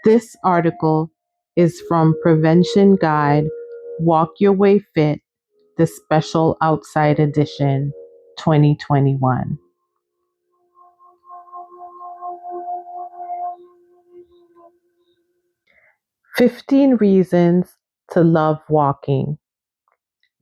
This article is from Prevention Guide Walk Your Way Fit, the Special Outside Edition 2021. "15 Reasons to Love Walking."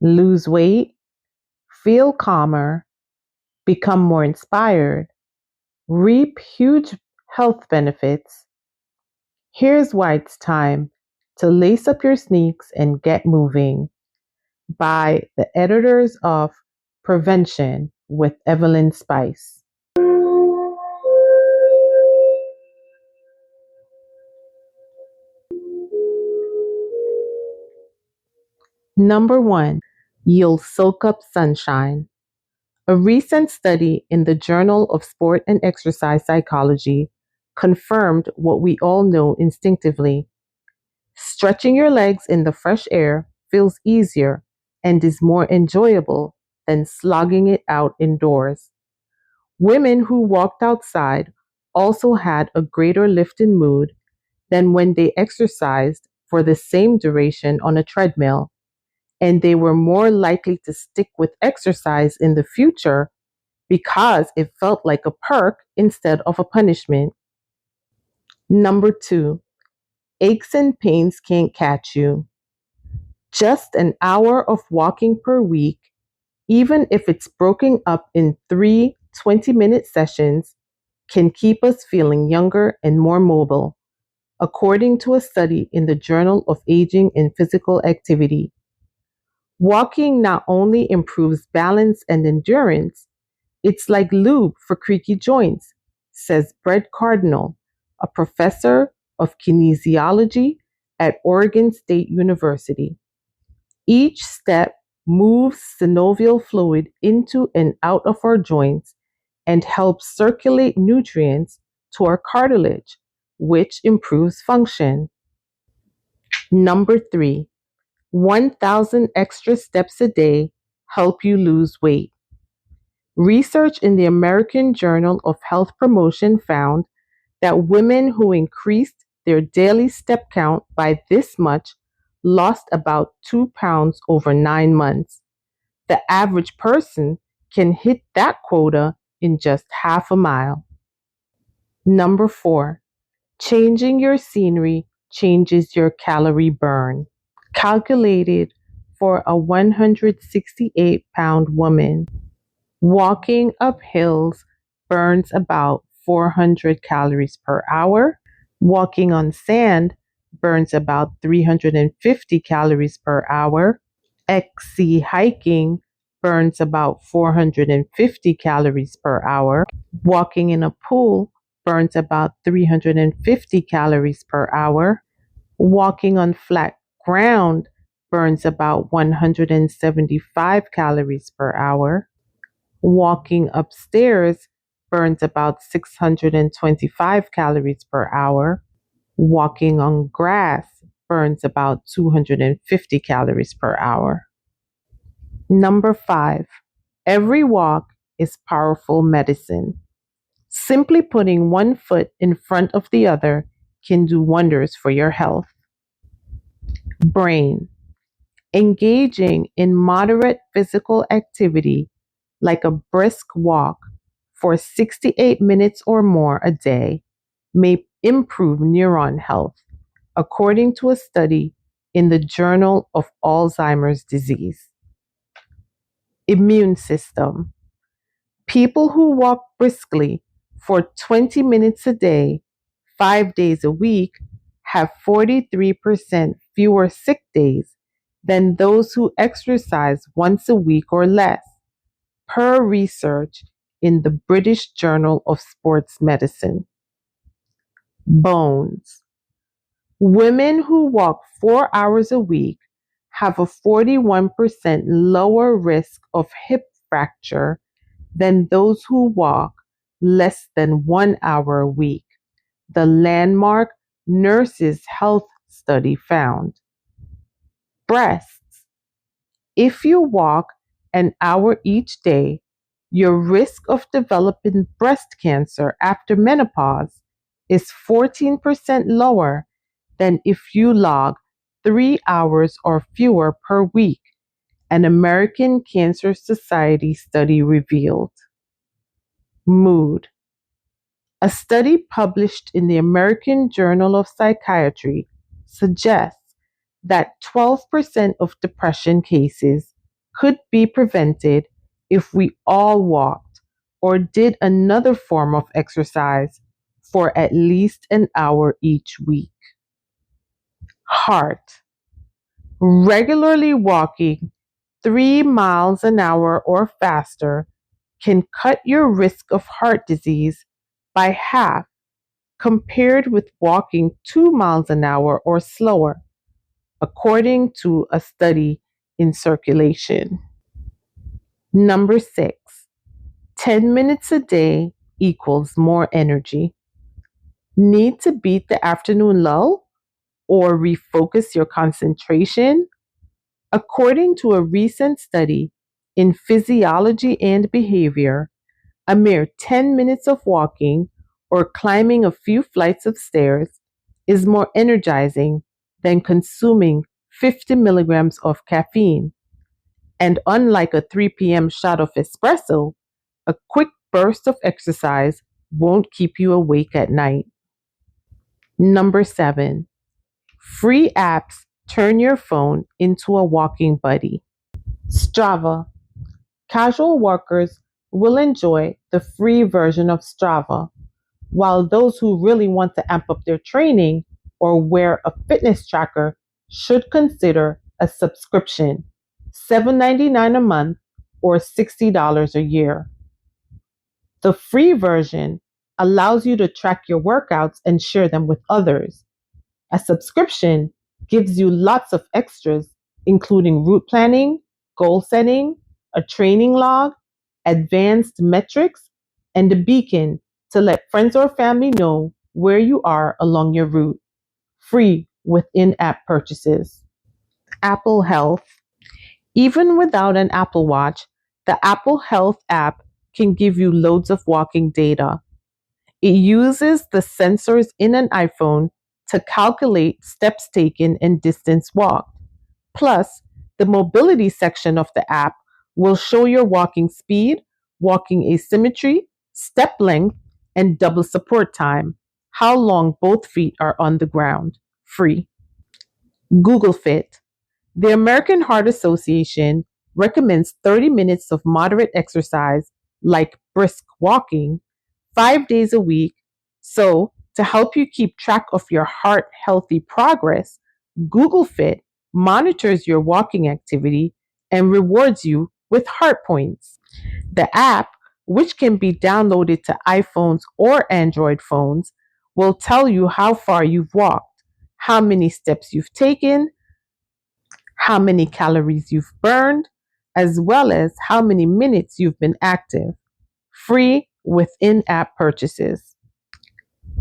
Lose weight, feel calmer, become more inspired, reap huge health benefits. Here's why it's time to lace up your sneaks and get moving, by the editors of Prevention with Evelyn Spice. Number 1, you'll soak up sunshine. A recent study in the Journal of Sport and Exercise Psychology confirmed what we all know instinctively. Stretching your legs in the fresh air feels easier and is more enjoyable than slogging it out indoors. Women who walked outside also had a greater lift in mood than when they exercised for the same duration on a treadmill, and they were more likely to stick with exercise in the future because it felt like a perk instead of a punishment. Number 2, aches and pains can't catch you. Just an hour of walking per week, even if it's broken up in 3 20-minute sessions, can keep us feeling younger and more mobile, according to a study in the Journal of Aging and Physical Activity. Walking not only improves balance and endurance, it's like lube for creaky joints, says Brett Cardinal, a professor of kinesiology at Oregon State University. Each step moves synovial fluid into and out of our joints and helps circulate nutrients to our cartilage, which improves function. Number 3, 1,000 extra steps a day help you lose weight. Research in the American Journal of Health Promotion found that women who increased their daily step count by this much lost about 2 pounds over 9 months. The average person can hit that quota in just half a mile. Number 4, changing your scenery changes your calorie burn. Calculated for a 168-pound woman, walking up hills burns about 400 calories per hour. Walking on sand burns about 350 calories per hour. XC hiking burns about 450 calories per hour. Walking in a pool burns about 350 calories per hour. Walking on flat ground burns about 175 calories per hour. Walking upstairs burns about 625 calories per hour. Walking on grass burns about 250 calories per hour. Number 5, every walk is powerful medicine. Simply putting one foot in front of the other can do wonders for your health. Brain. Engaging in moderate physical activity, like a brisk walk, for 68 minutes or more a day may improve neuron health, according to a study in the Journal of Alzheimer's Disease. Immune system. People who walk briskly for 20 minutes a day, 5 days a week, have 43% fewer sick days than those who exercise once a week or less, per research in the British Journal of Sports Medicine. Bones. Women who walk 4 hours a week have a 41% lower risk of hip fracture than those who walk less than 1 hour a week, the landmark Nurses' Health Study found. Breasts. If you walk an hour each day, your risk of developing breast cancer after menopause is 14% lower than if you log 3 hours or fewer per week, an American Cancer Society study revealed. Mood. A study published in the American Journal of Psychiatry suggests that 12% of depression cases could be prevented if we all walked or did another form of exercise for at least an hour each week. Heart. Regularly walking 3 miles an hour or faster can cut your risk of heart disease by half compared with walking 2 miles an hour or slower, according to a study in Circulation. Number 6, 10 minutes a day equals more energy. Need to beat the afternoon lull or refocus your concentration? According to a recent study in Physiology and Behavior, a mere 10 minutes of walking or climbing a few flights of stairs is more energizing than consuming 50 milligrams of caffeine. And unlike a 3 p.m. shot of espresso, a quick burst of exercise won't keep you awake at night. Number 7, free apps turn your phone into a walking buddy. Strava. Casual workers will enjoy the free version of Strava, while those who really want to amp up their training or wear a fitness tracker should consider a subscription, $7.99 a month or $60 a year. The free version allows you to track your workouts and share them with others. A subscription gives you lots of extras, including route planning, goal setting, a training log, advanced metrics, and a beacon to let friends or family know where you are along your route. Free with in-app purchases. Apple Health. Even without an Apple Watch, the Apple Health app can give you loads of walking data. It uses the sensors in an iPhone to calculate steps taken and distance walked. Plus, the mobility section of the app will show your walking speed, walking asymmetry, step length, and double support time, how long both feet are on the ground. Free. Google Fit. The American Heart Association recommends 30 minutes of moderate exercise, like brisk walking, 5 days a week. So, to help you keep track of your heart healthy progress, Google Fit monitors your walking activity and rewards you with heart points. The app, which can be downloaded to iPhones or Android phones, will tell you how far you've walked, how many steps you've taken, how many calories you've burned, as well as how many minutes you've been active. Free with in-app purchases.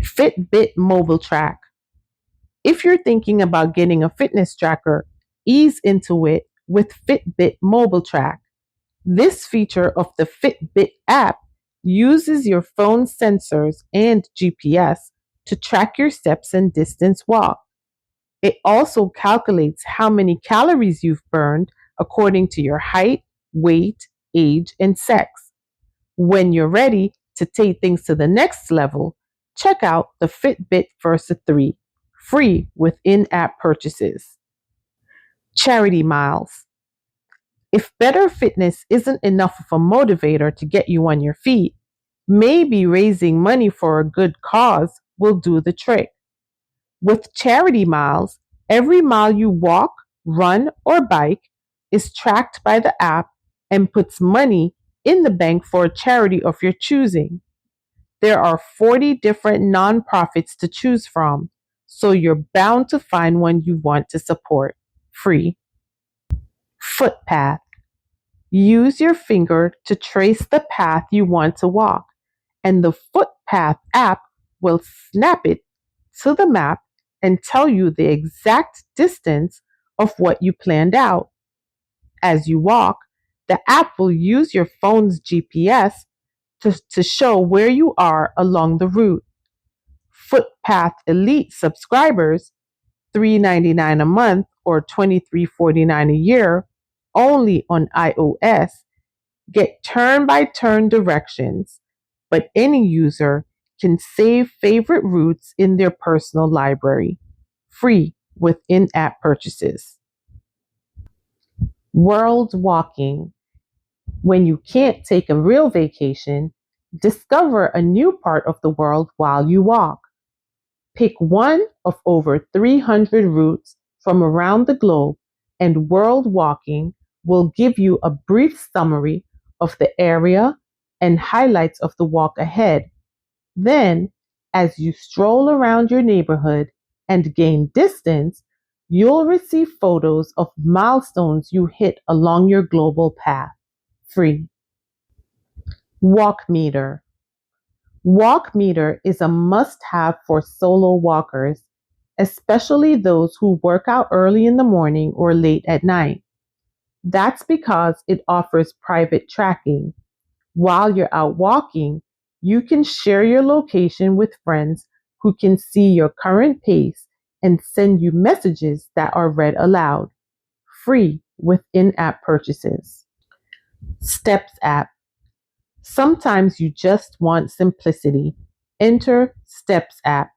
Fitbit Mobile Track. If you're thinking about getting a fitness tracker, ease into it with Fitbit Mobile Track. This feature of the Fitbit app uses your phone's sensors and GPS to track your steps and distance walked. It also calculates how many calories you've burned according to your height, weight, age, and sex. When you're ready to take things to the next level, check out the Fitbit Versa 3, free with in-app purchases. Charity miles. If better fitness isn't enough of a motivator to get you on your feet, maybe raising money for a good cause will do the trick. With charity miles, every mile you walk, run, or bike is tracked by the app and puts money in the bank for a charity of your choosing. There are 40 different nonprofits to choose from, so you're bound to find one you want to support. Free. Footpath. Use your finger to trace the path you want to walk, and the Footpath app will snap it to the map and tell you the exact distance of what you planned out. As you walk, the app will use your phone's GPS to show where you are along the route. Footpath Elite subscribers $3.99 a month or $23.49 a year only on iOS, get turn by turn directions, but any user can save favorite routes in their personal library, free with in app purchases. World walking. When you can't take a real vacation, discover a new part of the world while you walk. Pick one of over 300 routes from around the globe, and World Walking will give you a brief summary of the area and highlights of the walk ahead. Then, as you stroll around your neighborhood and gain distance, you'll receive photos of milestones you hit along your global path. Free. Walk meter. Walk meter is a must have for solo walkers, especially those who work out early in the morning or late at night. That's because it offers private tracking. While you're out walking, you can share your location with friends who can see your current pace and send you messages that are read aloud, free with in app purchases. Steps app. Sometimes you just want simplicity. Enter Steps app.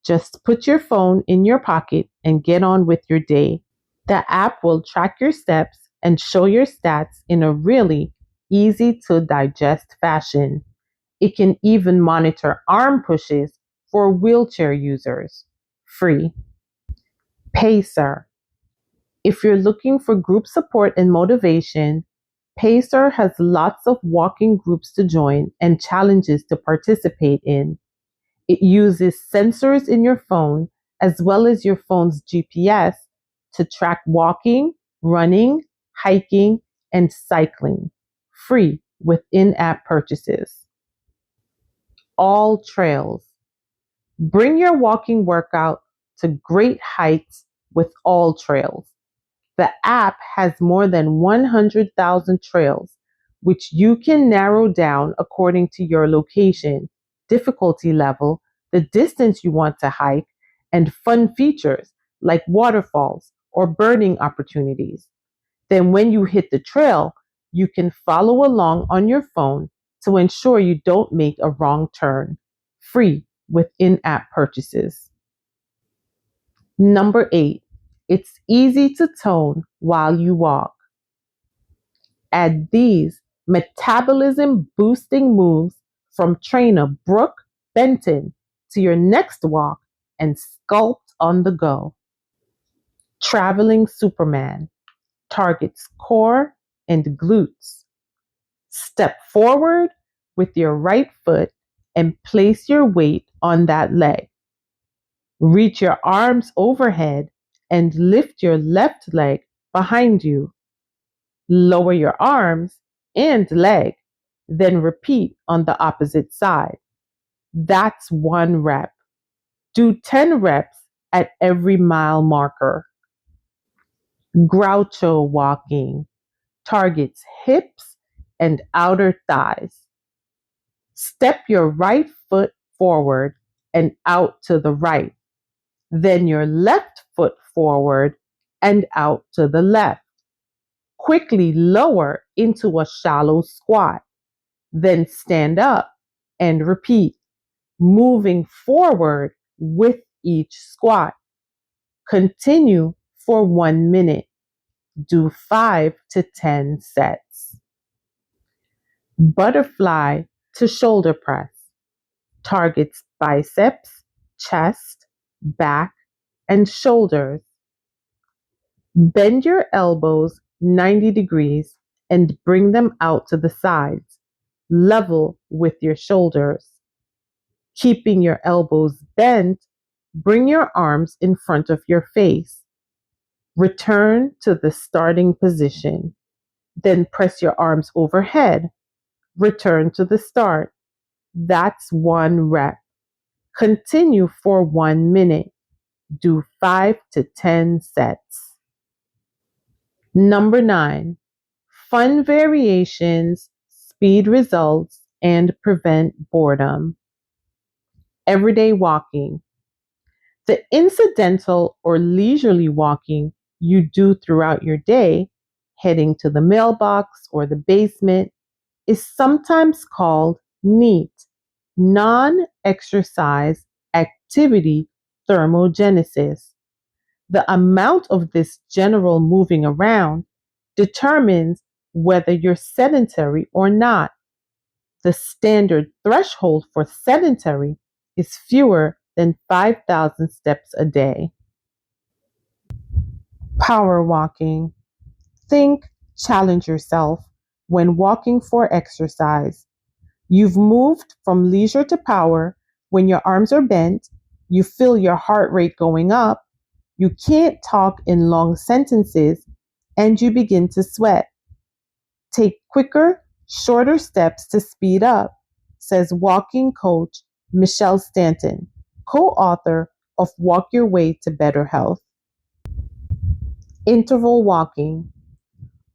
Just put your phone in your pocket and get on with your day. The app will track your steps and show your stats in a really easy to digest fashion. It can even monitor arm pushes for wheelchair users. Free. Pacer. If you're looking for group support and motivation, Pacer has lots of walking groups to join and challenges to participate in. It uses sensors in your phone as well as your phone's GPS to track walking, running, hiking, and cycling, free with in app purchases. All trails. Bring your walking workout to great heights with All Trails. The app has more than 100,000 trails, which you can narrow down according to your location, difficulty level, the distance you want to hike, and fun features like waterfalls or birding opportunities. Then, when you hit the trail, you can follow along on your phone to ensure you don't make a wrong turn, free with in app purchases. Number 8, it's easy to tone while you walk. Add these metabolism boosting moves from trainer Brooke Benton to your next walk and sculpt on the go. Traveling Superman targets core and glutes. Step forward with your right foot and place your weight on that leg. Reach your arms overhead and lift your left leg behind you. Lower your arms and leg, then repeat on the opposite side. That's 1 rep. Do 10 reps at every mile marker. Groucho walking targets hips and outer thighs. Step your right foot forward and out to the right, then your left foot forward and out to the left. Quickly lower into a shallow squat, then stand up and repeat, moving forward with each squat. Continue for 1 minute. Do 5 to 10 sets. Butterfly to shoulder press targets biceps, chest, back, and shoulders. Bend your elbows 90 degrees and bring them out to the sides, level with your shoulders. Keeping your elbows bent, bring your arms in front of your face. Return to the starting position. Then press your arms overhead. Return to the start. That's 1 rep. Continue for 1 minute. Do 5 to 10 sets. Number 9, fun variations, speed results, and prevent boredom. Everyday walking. The incidental or leisurely walking you do throughout your day, heading to the mailbox or the basement, is sometimes called NEAT, non exercise activity thermogenesis. The amount of this general moving around determines whether you're sedentary or not. The standard threshold for sedentary is fewer than 5,000 steps a day. Power walking. Think challenge yourself when walking for exercise. You've moved from leisure to power when your arms are bent, you feel your heart rate going up, you can't talk in long sentences, and you begin to sweat. Take quicker, shorter steps to speed up, says walking coach Michelle Stanton, co-author of Walk Your Way to Better Health. Interval walking.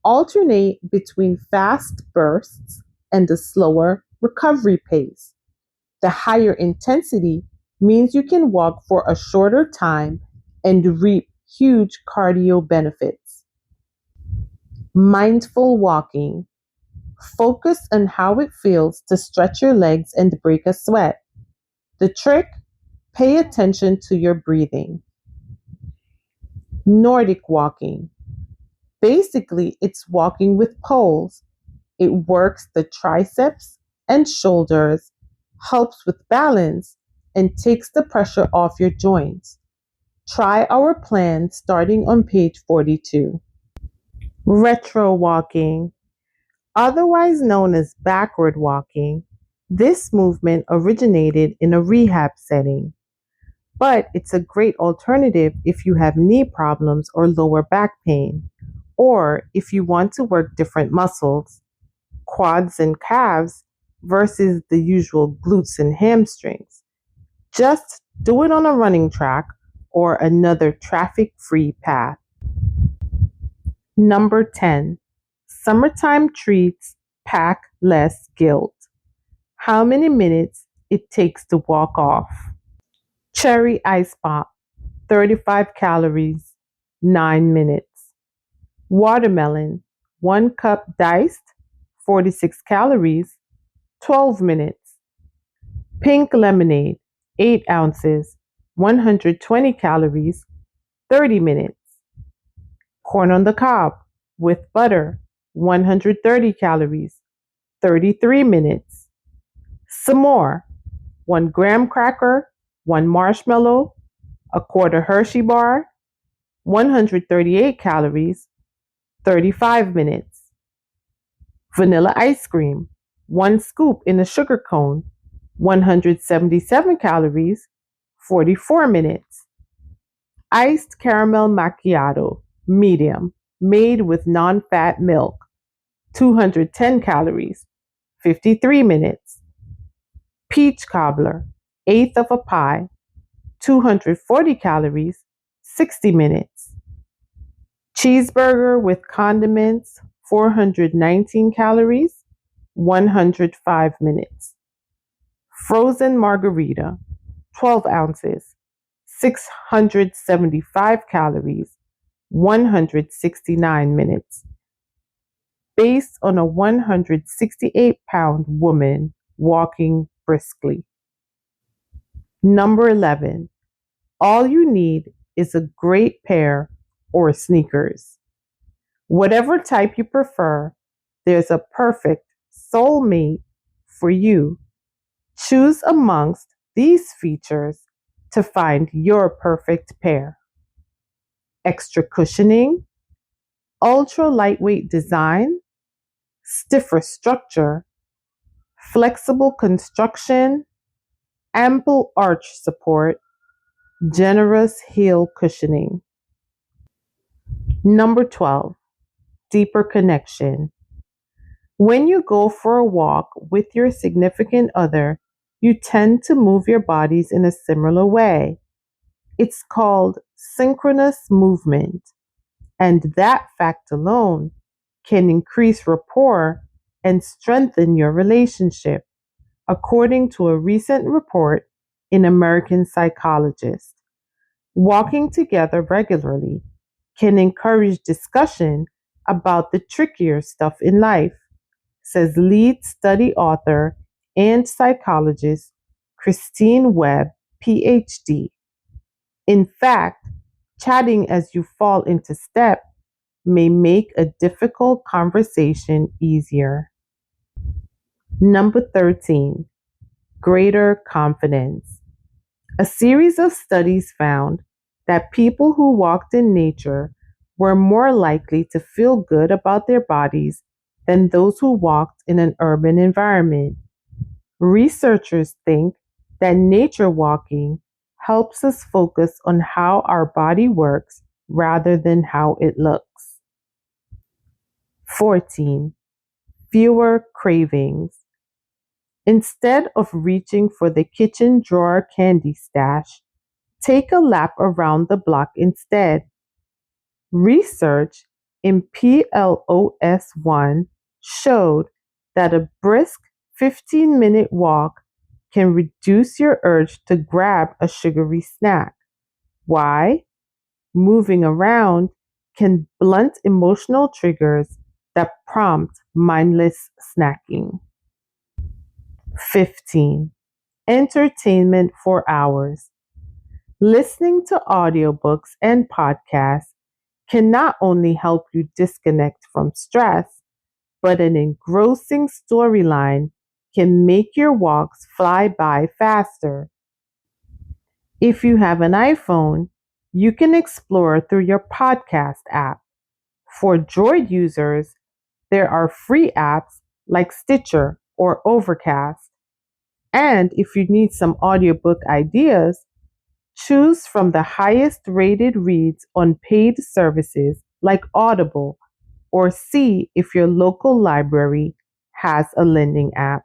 Alternate between fast bursts and a slower recovery pace. The higher intensity means you can walk for a shorter time and reap huge cardio benefits. Mindful walking. Focus on how it feels to stretch your legs and break a sweat. The trick? Pay attention to your breathing. Nordic walking. Basically, it's walking with poles. It works the triceps and shoulders, helps with balance, and takes the pressure off your joints. Try our plan starting on page 42. Retro walking. Otherwise known as backward walking, this movement originated in a rehab setting, but it's a great alternative if you have knee problems or lower back pain, or if you want to work different muscles, quads and calves versus the usual glutes and hamstrings. Just do it on a running track or another traffic-free path. Number 10. Summertime treats pack less guilt. How many minutes it takes to walk off. Cherry ice pop, 35 calories, 9 minutes. Watermelon, 1 cup diced, 46 calories, 12 minutes. Pink lemonade, 8 ounces, 120 calories, 30 minutes. Corn on the cob with butter, 130 calories, 33 minutes. Some more, 1 graham cracker, 1 marshmallow, a quarter Hershey bar, 138 calories, 35 minutes. Vanilla ice cream, 1 scoop in a sugar cone, 177 calories, 44 minutes. Iced caramel macchiato, medium, made with non-fat milk, 210 calories, 53 minutes. Peach cobbler, eighth of a pie, 240 calories, 60 minutes. Cheeseburger with condiments, 419 calories, 105 minutes. Frozen margarita, 12 ounces, 675 calories, 169 minutes. Based on a 168-pound woman walking briskly. Number 11. All you need is a great pair or sneakers. Whatever type you prefer, there's a perfect soulmate for you. Choose amongst these features to find your perfect pair. Extra cushioning, ultra lightweight design, stiffer structure, flexible construction, ample arch support, generous heel cushioning. Number 12, deeper connection. When you go for a walk with your significant other, you tend to move your bodies in a similar way. It's called synchronous movement, and that fact alone can increase rapport and strengthen your relationship, according to a recent report in American Psychologist. Walking together regularly can encourage discussion about the trickier stuff in life, says lead study author and psychologist Christine Webb, PhD. In fact, chatting as you fall into step may make a difficult conversation easier. Number 13, greater confidence. A series of studies found that people who walked in nature were more likely to feel good about their bodies than those who walked in an urban environment. Researchers think that nature walking helps us focus on how our body works rather than how it looks. 14. Fewer cravings. Instead of reaching for the kitchen drawer candy stash, take a lap around the block instead. Research in PLOS1 showed that a brisk 15-minute walk can reduce your urge to grab a sugary snack. Why? Moving around can blunt emotional triggers that prompt mindless snacking. 15. Entertainment for hours. Listening to audiobooks and podcasts can not only help you disconnect from stress, but an engrossing storyline can make your walks fly by faster. If you have an iPhone, you can explore through your podcast app. For Droid users, there are free apps like Stitcher or Overcast. And if you need some audiobook ideas, choose from the highest rated reads on paid services like Audible, or see if your local library has a lending app.